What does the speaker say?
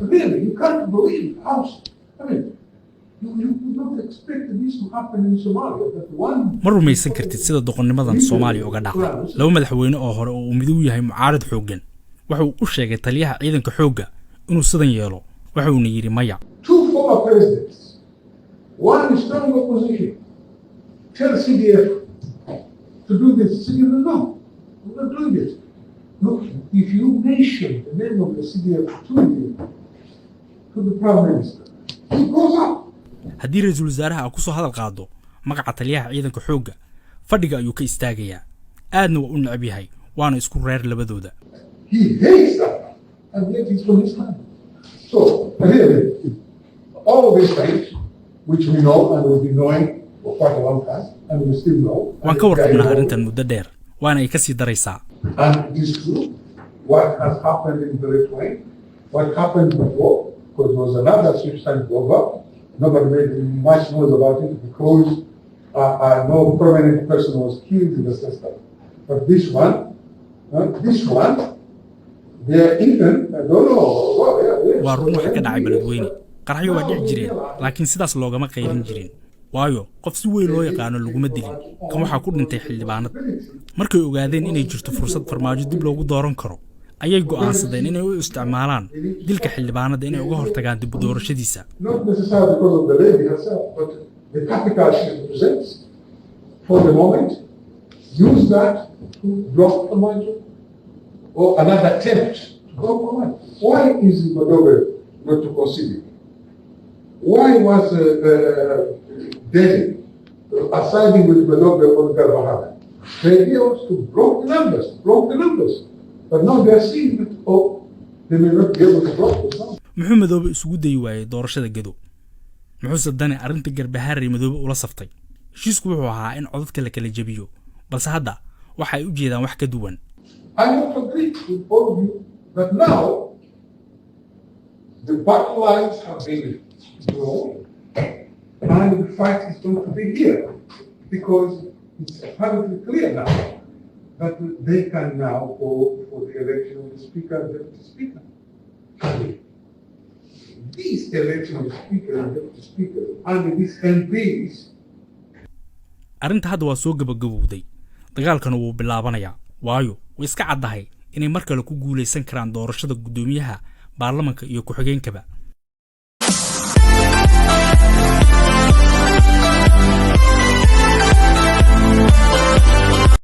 Really, you can't believe how. I mean, you could not expect this to happen in Somalia. That one. Ma rumaysan kartid sida doqonnimadan Soomaaliya uga dhacday. Laba madaxweyne oo hore oo midow yahay mucaarad xooggan. Waxa uu u sheegay taliyaha ciidanka xoogga inuu sidan yeelo. Waxa uu yiri maya. Two former presidents. One strong opposition. Tell CDF to do this. CDF no. We're not doing this. Look, if you mention the name of the CDF to the Prime Minister, he goes up. haddii ra'iisul wasaaraha ku soo hadal qaado magaca taliyaha ciidanka xoogga fadhiga ayuu ka istaagayaa aadna waa u necab yahay waana isku reer labadooda he hates that and yet he's from his time. So really all of these things which we know and we've been knowing for quite a long time and we still know waan ka warqabnaa arrintan muddo dheer waana ay ka sii daraysaa and it is true what has happened in the Plain, what happened before, because there was another substance over. Nobody made much noise about it because no prominent person was killed in the system. But this one, they are even, I don't know. waa run waxa ka dhacay beledweyne qaraxyo waa dhici jireen laakiin sidaas loogama qaylin jirin waayo qof si weyn loo yaqaan laguma dilin kan waxa ku dhintay xildhibaanad markay ogaadeen inay jirto fursad farmaajo dib loogu dooran karo ayay go'aansadeen inay u isticmaalaan dilka xildhibaanada inay uga hortagaan dib u doorashadiisa Not necessarily because of the lady herself, but the capital she represents for the moment, use that to block Farmaajo or another attempt to block Farmaajo. Why is Madeira not to consider? Why was Delhi siding with Madeira on Garbahara? The idea was to block the numbers. But now they are seeing that, they may not be able to block this now. muxuu madoobe isugu dayi waayay doorashada Gedo muxuu sadane arrinta garbahaare madoobe ula saftay heshiisku wuxuu ahaa in codadka la kala jabiyo balse hadda waxa ay u jeedaan wax ka duwan I don't agree with all of you that now the battle lines have been drawn and the fight is going to be here because it's apparently clear now that they can now go for the election of the Speaker and Deputy Speaker. These election of the Speaker and Deputy Speaker and these MPs. arrinta hadda waa soo gabagabowday dagaalkana wuu bilaabanayaa waayo way iska caddahay inay mar kale ku guuleysan karaan doorashada gudoomiyaha baarlamaanka iyo ku-xigeenkaba